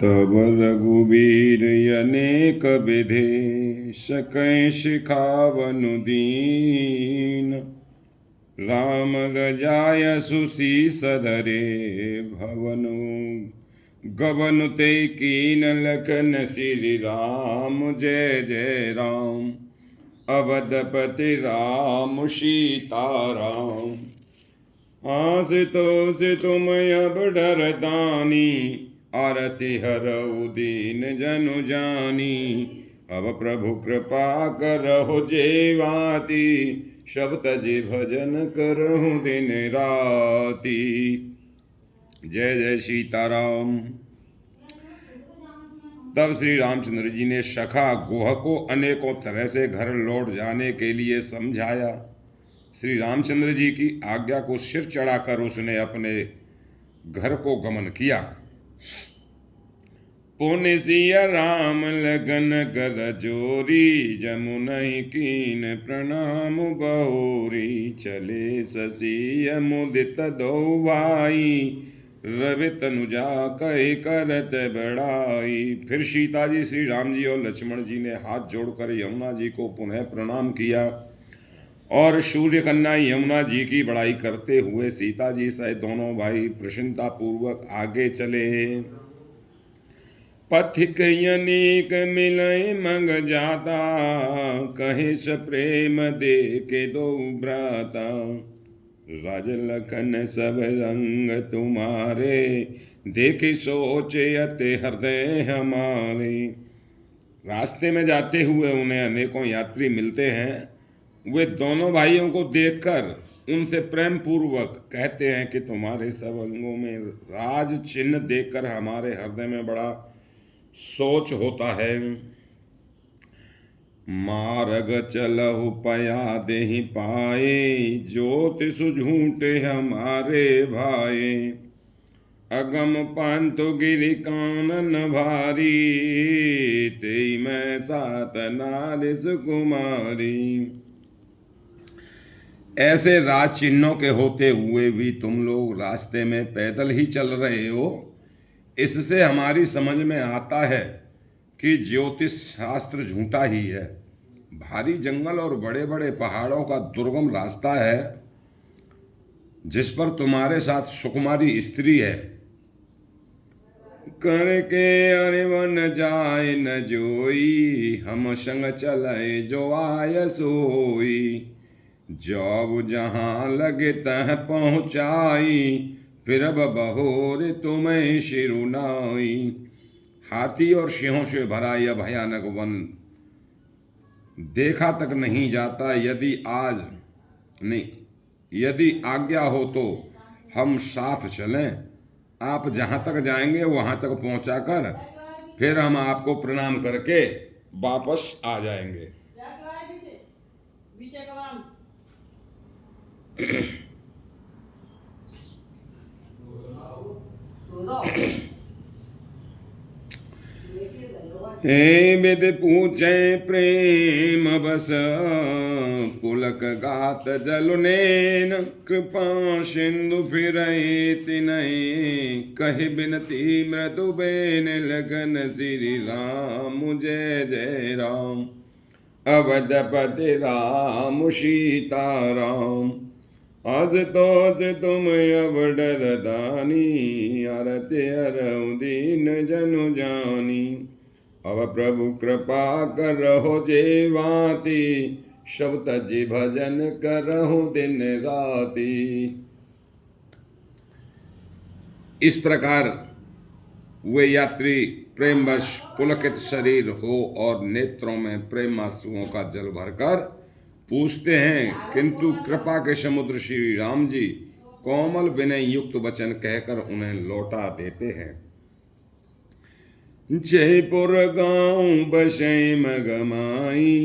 तब रघुबीर अनेक विधे सकै शिखावनु दीन। राम रजाय सुशीस धरे भवनु गबनु ते कीन लखन श्री राम जय जय राम। अवधपति राम सीताराम। आसितोष तुम अब डरदानी आरती हरऊ दीन जनु जानी। अब प्रभु कृपा करहु जेवाती शब्द जी भजन करहु दिन राती। जय जय सीताराम। तब श्री रामचंद्र जी ने सखा गोह को अनेकों तरह से घर लौट जाने के लिए समझाया। श्री रामचंद्र जी की आज्ञा को सिर चढ़ाकर उसने अपने घर को गमन किया। पुण्य सिया राम लगन कर जोरी जमुनहि कीन प्रणाम बहुरी। चले शशि मुदित दो भाई रवि तनुजा कह करत बड़ाई। फिर सीता जी, श्री राम जी और लक्ष्मण जी ने हाथ जोड़कर यमुना जी को पुनः प्रणाम किया और सूर्य कन्या यमुना जी की बड़ाई करते हुए सीता जी सहित दोनों भाई प्रसन्नता पूर्वक आगे चले। पथिक अनेक मिलय मग जाता कहे स प्रेम दे के दो भ्राता। राज लखन सब रंग तुम्हारे देखी सोचे अति हृदय हमारे। रास्ते में जाते हुए उन्हें अनेकों यात्री मिलते हैं। वे दोनों भाइयों को देखकर उनसे प्रेम पूर्वक कहते हैं कि तुम्हारे सब अंगों में राज चिन्ह देखकर हमारे हृदय में बड़ा सोच होता है। मार्ग चलहु पया देहि पाए ज्योति सुझूठे हमारे भाई। अगम पांतु गिरि कानन भारी तेई मैं सात नारी सुकुमारी। ऐसे राज चिन्हों के होते हुए भी तुम लोग रास्ते में पैदल ही चल रहे हो। इससे हमारी समझ में आता है कि ज्योतिष शास्त्र झूठा ही है। भारी जंगल और बड़े बड़े पहाड़ों का दुर्गम रास्ता है जिस पर तुम्हारे साथ सुकुमारी स्त्री है। करके अरिवन जाए न जोई हम संग चले जो आय सोई। जब जहाँ लगे तह पहुँचाई फिर अब बहोर तुम्हें शिरुनाई। हाथी और सिंहों से भरा यह भयानक वन देखा तक नहीं जाता। यदि आज्ञा हो तो हम साथ चलें। आप जहाँ तक जाएंगे वहाँ तक पहुँचाकर फिर हम आपको प्रणाम करके वापस आ जाएंगे। हे विद पूछे प्रेम बस पुलक गात जलुनेन। कृपा सिंधु फिरहि तिनहि कहि बिनती मृदु बेन लगन श्री राम जय जय राम। अवधपति राम सीताराम। आज तोज तुम अब डरदानी आरती हरऊ दीन जनु जानी। अब प्रभु कृपा करहु जेवाती शब्द जी भजन करहु दिन राती। इस प्रकार वे यात्री प्रेमवश पुलकित शरीर हो और नेत्रों में प्रेमाश्रुओं का जल भरकर पूछते हैं, किंतु कृपा के समुद्र श्री राम जी कोमल विनय युक्त वचन कहकर उन्हें लौटा देते हैं। जयपुर गांव बसई मगमाई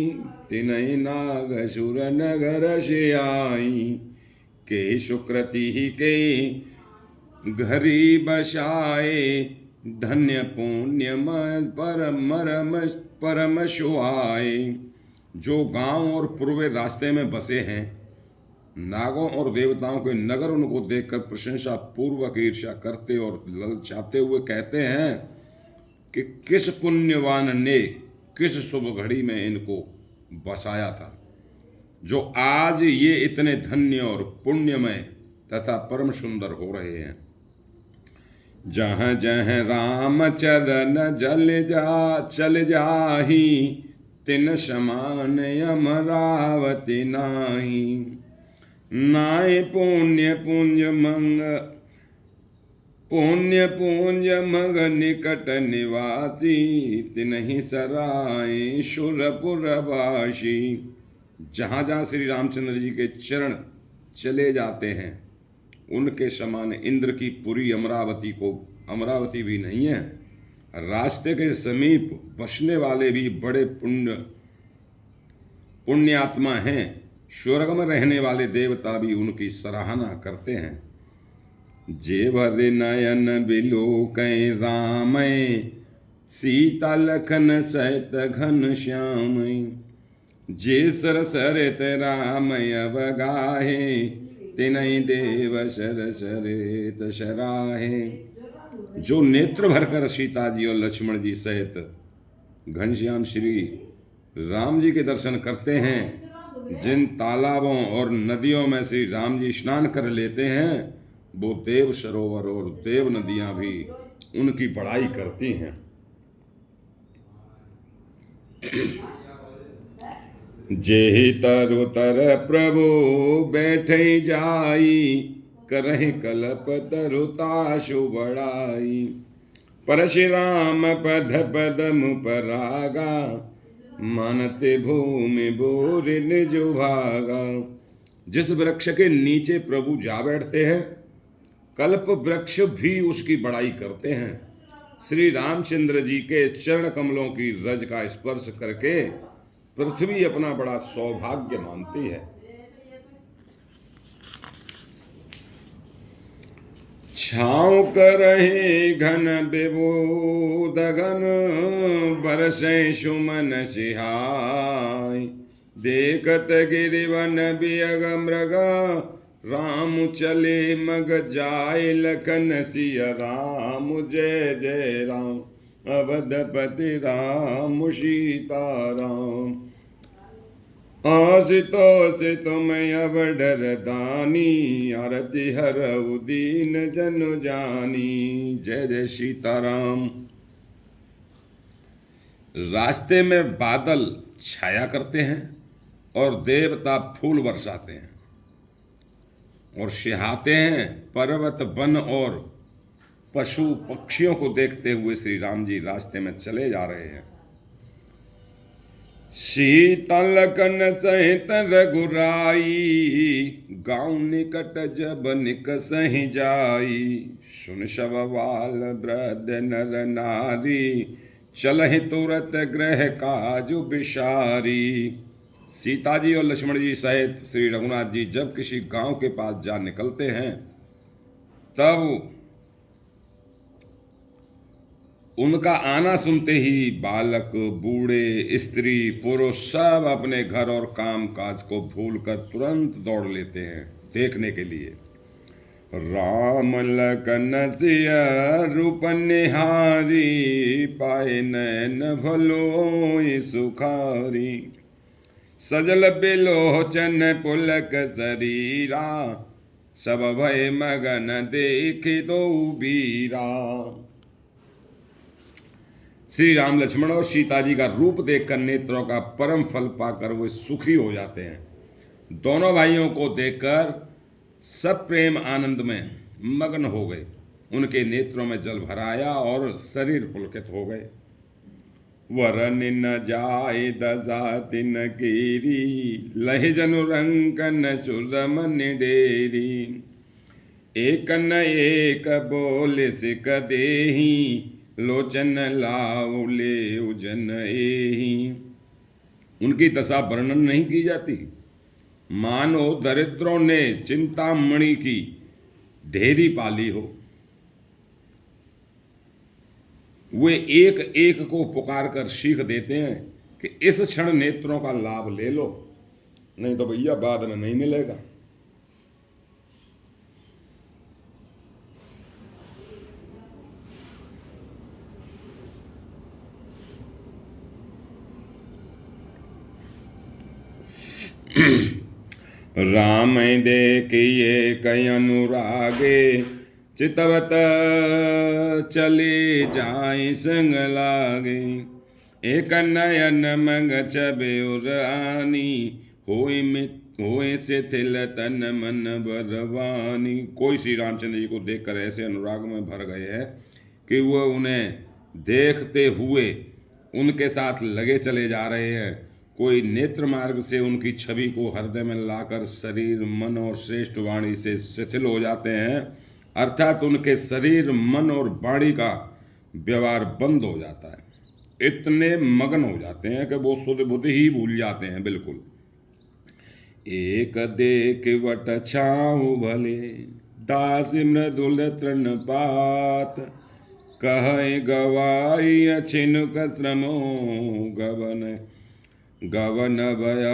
तिनहि नाग सुर नगर से आई। के सुकृति के घरी बसाए धन्य पुण्य परम सुहाए। जो गांव और पूर्वे रास्ते में बसे हैं, नागों और देवताओं के नगर उनको देखकर प्रशंसा पूर्वक ईर्ष्या करते और ललचाते हुए कहते हैं, कि किस पुण्यवान ने किस शुभ घड़ी में इनको बसाया था, जो आज ये इतने धन्य और पुण्यमय तथा परम सुंदर हो रहे हैं। जहाँ जहाँ राम चरण चल जाही, तिन समान अमरावती नाही। नाय पुण्य पुंज मग निकट निवासी, तिनहि सराय सुरपुर वासी। जहाँ जहाँ श्री रामचंद्र जी के चरण चले जाते हैं, उनके समान इंद्र की पुरी अमरावती भी नहीं है। रास्ते के समीप बसने वाले भी बड़े पुण्यात्मा हैं। स्वर्ग में रहने वाले देवता भी उनकी सराहना करते हैं। जे भर नयन बिलोकै रामय, सीता लखन सहित घन श्यामय। जे सर सरित राम अवगाहे, तिनहि देव सर सरित सराहे। जो नेत्र भरकर सीता जी और लक्ष्मण जी सहित घनश्याम श्री राम जी के दर्शन करते हैं, जिन तालाबों और नदियों में श्री राम जी स्नान कर लेते हैं, वो देव सरोवर और देव नदियां भी उनकी बड़ाई करती हैं। जेहि तरु तर प्रभु बैठे जाई, करहि कल्प तरु ताशु बड़ाई। परशुराम पद पदम परागा, मानते भूमि बोर निज भागा। जिस वृक्ष के नीचे प्रभु जा बैठते हैं, कल्प वृक्ष भी उसकी बड़ाई करते हैं। श्री रामचंद्र जी के चरण कमलों की रज का स्पर्श करके पृथ्वी अपना बड़ा सौभाग्य मानती है। छाँव करहि घन विबोध घन, बरसै सुमन सिहाय। देखत गिरिवन बियग मृग, राम चले मग जाय लखन सिया राम। जय जय राम अवधपति राम सीताराम। आसितोष तुम अब डर दानी, आरती हरऊ दीन जनु जानी। जय जय सीताराम। रास्ते में बादल छाया करते हैं और देवता फूल बरसाते हैं और सिहाते हैं। पर्वत वन और पशु पक्षियों को देखते हुए श्री राम जी रास्ते में चले जा रहे हैं। सीता लखन सहित रघुराई, गाँव निकट जब निकसहि जाई। सुन सब बाल वृद्ध नर नारी, चलहि तुरत गृह काजु बिसारी। सीता जी और लक्ष्मण जी सहित श्री रघुनाथ जी जब किसी गांव के पास जा निकलते हैं, तब उनका आना सुनते ही बालक, बूढ़े, स्त्री, पुरुष सब अपने घर और काम काज को भूलकर तुरंत दौड़ लेते हैं देखने के लिए। राम लखन सिया रूप निहारी, पाए नैन भलोई सुखारी। सजल बिलोचन पुलक शरीरा, सब भय मगन देख दो बीरा। श्री राम लक्ष्मण और सीता जी का रूप देखकर नेत्रों का परम फल पाकर वे सुखी हो जाते हैं। दोनों भाइयों को देखकर सब प्रेम आनंद में मग्न हो गए। उनके नेत्रों में जल भर आया और शरीर पुलकित हो गए। वरन न जाय दशा तिन कीरी, लहि जनु रंकन सुरमन डेरी। एक न एक बोल सिक देही, लोचन लाऊ ले उजन एही। उनकी दशा वर्णन नहीं की जाती, मानो दरिद्रों ने चिंतामणि की ढेरी पाली हो। वे एक एक को पुकार कर सीख देते हैं कि इस क्षण नेत्रों का लाभ ले लो, नहीं तो भैया बाद में नहीं मिलेगा। राम देखिए कई अनुरागे, चितवत चले जाए संग लागे। एक नयन मंग छबे आनी, होए से थिल तन मन बरवानी। कोई श्री रामचंद्र जी को देखकर ऐसे अनुराग में भर गए हैं कि वह उन्हें देखते हुए उनके साथ लगे चले जा रहे हैं। कोई नेत्र मार्ग से उनकी छवि को हृदय में लाकर शरीर मन और श्रेष्ठ वाणी से शिथिल हो जाते हैं, अर्थात उनके शरीर मन और वाणी का व्यवहार बंद हो जाता है। इतने मगन हो जाते हैं कि वो शुद्ध बुद्धि ही भूल जाते हैं बिल्कुल। एक देख वट छाऊ भले, दास मृदुल तृणपात। कहे गवाई छिनुक श्रमो, गवन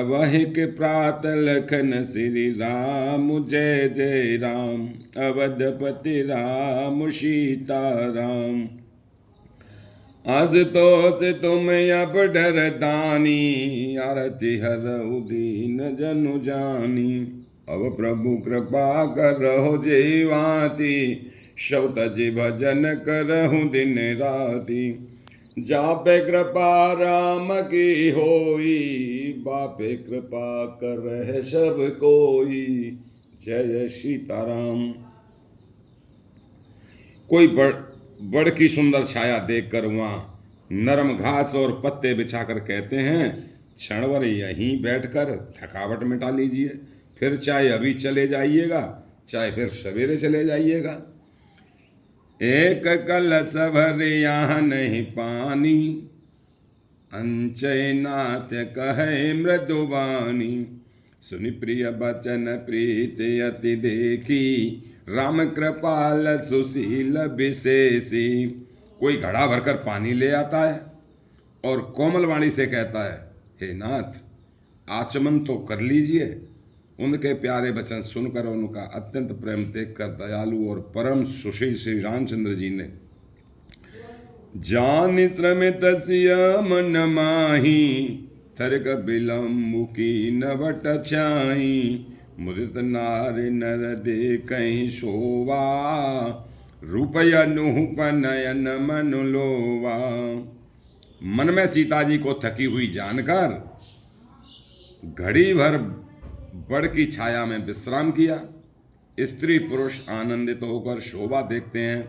वह के प्रात लखन श्री राम। जय जय राम अवधपति राम सीता राम। आज तो से तुम अब डर दानी, आरती हर दीन जनु जानी। अब प्रभु कृपा करहो जीवाती, शब्द जी भजन करहु दिन राती। जापे कृपा राम की होई, बापे कृपा कर सब कोई। जय सीताराम। कोई बड़ की सुंदर छाया देखकर वहाँ नरम घास और पत्ते बिछाकर कहते हैं, क्षणभर यहीं बैठकर थकावट मिटा लीजिए, फिर चाहे अभी चले जाइएगा, चाहे फिर सवेरे चले जाइएगा। एक कलश भर यहाँ नहीं पानी, अंचय नाथ कहे मृदुबानी। सुनि प्रिय बचन प्रीति अति देखी, राम कृपाल सुशील विशेषी। कोई घड़ा भरकर पानी ले आता है और कोमल वाणी से कहता है, हे नाथ आचमन तो कर लीजिए। उनके प्यारे वचन सुनकर उनका अत्यंत प्रेम देखकर दयालु और परम सुशील श्री रामचंद्र जी ने जान श्रमित सिय मन माही, थरक बिलम्बु की नवट छाई। मुदित नारी नर दे कहीं शोभा, रूपया नुप नयन मन लोवा। मन में सीता जी को थकी हुई जानकर घड़ी भर बड़ की छाया में विश्राम किया। स्त्री पुरुष आनंदित होकर शोभा देखते हैं।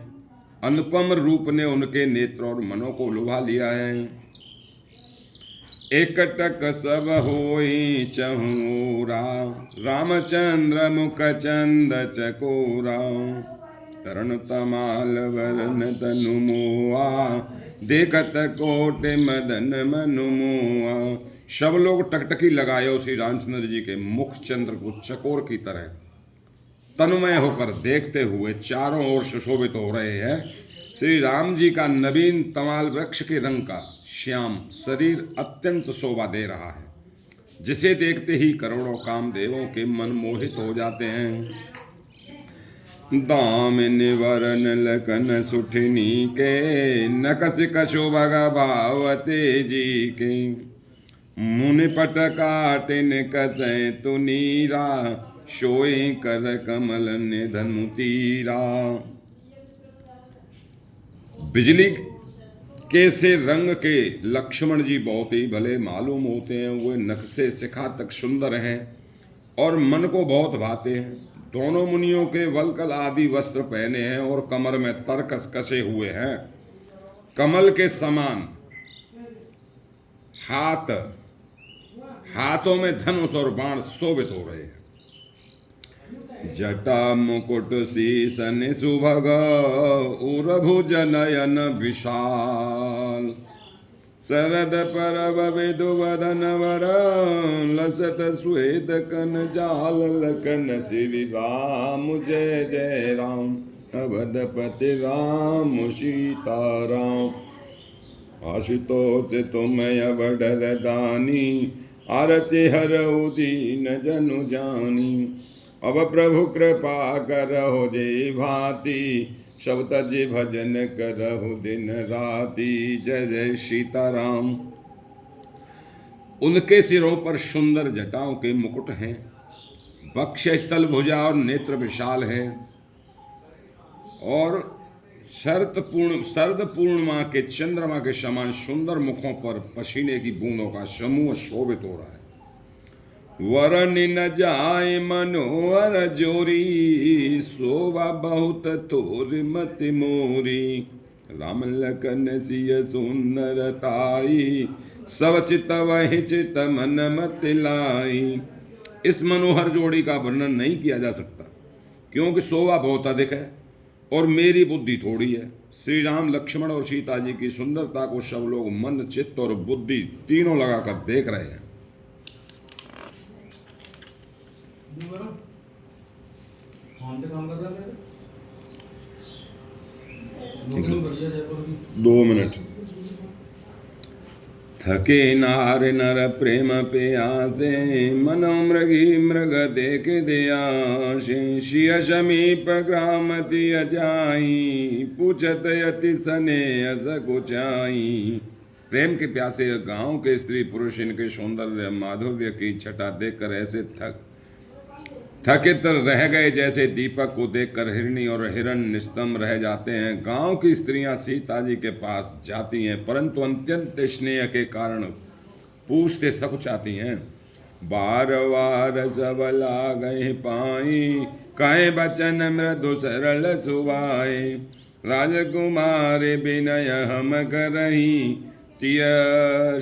अनुपम रूप ने उनके नेत्र और मनों को लुभा लिया है। एकटक सब होई चहूरा, रामचंद्र मुख चंद चकोरा। तरण तमाल वरन तनु मोआ, देखत कोट मदन मनु मोआ। सब लोग टकटकी लगाए श्री रामचंद्र जी के मुख चंद्र को चकोर की तरह तनुमय होकर देखते हुए चारों ओर सुशोभित हो रहे हैं। श्री राम जी का नवीन तमाल वृक्ष के रंग का श्याम शरीर अत्यंत शोभा दे रहा है, जिसे देखते ही करोड़ों कामदेवों के मन मोहित हो जाते हैं। दामिनी वरन लखन सुठनी के, नकस कशो भगा भावते जी के। मुनि पट काटिन कसै तुनीरा, सोए कर कमल ने धनु तीरा। बिजली के से रंग के लक्ष्मण जी बहुत ही भले मालूम होते हैं। वे नख से शिखा तक सुंदर हैं और मन को बहुत भाते हैं। दोनों मुनियों के वल्कल आदि वस्त्र पहने हैं और कमर में तरकस कसे हुए हैं। कमल के समान हाथों में धनुष और बाण शोभित हो रहे हैं। जटा मुकुट शीसन सुभग, उरभुज नयन विशाल। शरद परब विदुवदन वर, लसत श्वेत कन जाल लखन श्री राम। जय जय राम अवधपति राम सीता राम। आशुतोष तुम अब डर दानी, आरती हरऊ दीन जनु जानी। अब प्रभु कृपा करहो जे भांति, सब तज भजन करहु दिन राति। जय जय सीताराम। उनके सिरों पर सुंदर जटाओं के मुकुट हैं, वक्ष स्थल भुजा और नेत्र विशाल है, और शरद पूर्णिमा के चंद्रमा के समान सुंदर मुखों पर पसीने की बूंदों का समूह शोभित हो रहा है। वरन न जाए मनोहर जोरी, शोभा बहुत थोर मति मोरी। राम लखन सिय सुंदरताई, सब चित वही चित मन मत लाई। इस मनोहर जोड़ी का वर्णन नहीं किया जा सकता, क्योंकि शोभा बहुत अधिक है और मेरी बुद्धि थोड़ी है। श्री राम, लक्ष्मण और सीता जी की सुंदरता को सब लोग मन, चित्त और बुद्धि तीनों लगाकर देख रहे हैं। दो मिनट। थके नार नर प्रेम पे आसे, मनो मृगी मृग देख दयासे। शिय समीप ग्रामति अजाई, पूछत यति सने सकुचाई। प्रेम के प्यासे गांव के स्त्री पुरुष इनके सौंदर्य माधुर्य की छटा देखकर ऐसे थकित रह गए जैसे दीपक को देखकर हिरणी और हिरण निस्तंभ रह जाते हैं। गांव की स्त्रियां सीता जी के पास जाती हैं, परंतु अत्यंत स्नेह के कारण पूछते सकुचाती हैं। बार बार सब लागहि पाई, कहे बचन मृदु सरल सुभाए। राजकुमार विनय हम करही, तिय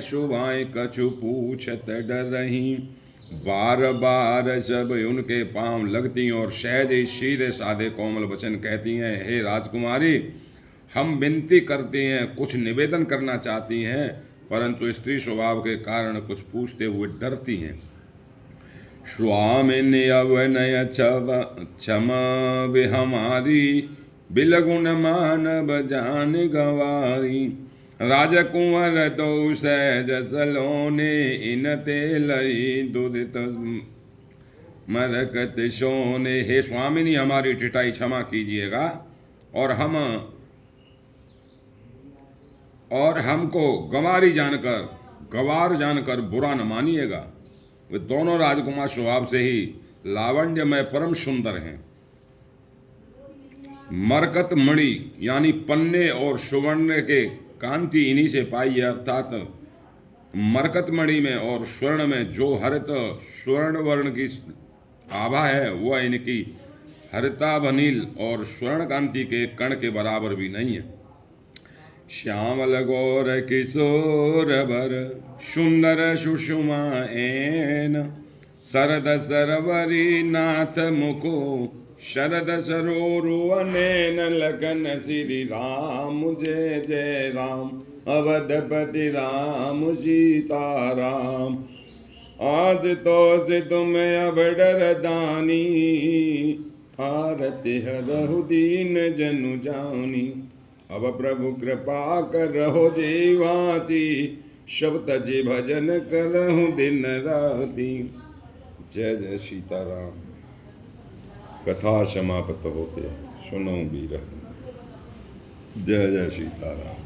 शुभाए कछु पूछत डरही। बार बार सब उनके पांव लगती और सहज ही सीधे साधे कोमल वचन कहती हैं। हे राजकुमारी, हम विनती करती हैं, कुछ निवेदन करना चाहती हैं, परंतु स्त्री स्वभाव के कारण कुछ पूछते हुए डरती हैं। स्वामिनी अवनय क्षमा वे हमारी, बिलगुण मानव जान गवारी। राजकुंवर तो सहज सलोने, इन तेलई दुदित मरकत सोने। हे स्वामिनी, हमारी टिटाई क्षमा कीजिएगा और हमको गवार जानकर बुरा न मानिएगा। वे दोनों राजकुमार स्वभाव से ही लावण्य में परम सुंदर हैं। मरकत मणि यानी पन्ने और सुवर्ण के कांति इन्हीं से पाई है, अर्थात मरकत मणि में और स्वर्ण में जो हरित स्वर्ण वर्ण की आभा है, वह इनकी हरिताभनील और स्वर्ण कांति के कण के बराबर भी नहीं है। श्यामल गौर किशोर बर, सुंदर सुषमा ऐन। शरद सरवरी नाथ मुको, शरद सरोरुवनैन। लगन श्री राम जय जय राम, अवधपति राम सीता राम। आज तो तुम अब डर दानी, आरती हरहु दीन जनु जानी। अब प्रभु कृपा करहु जीवाती, सब तज भजन करहु दिन राती। जय जय सीताराम। कथा समाप्त होते सुनो बीर। जय जय सीताराम।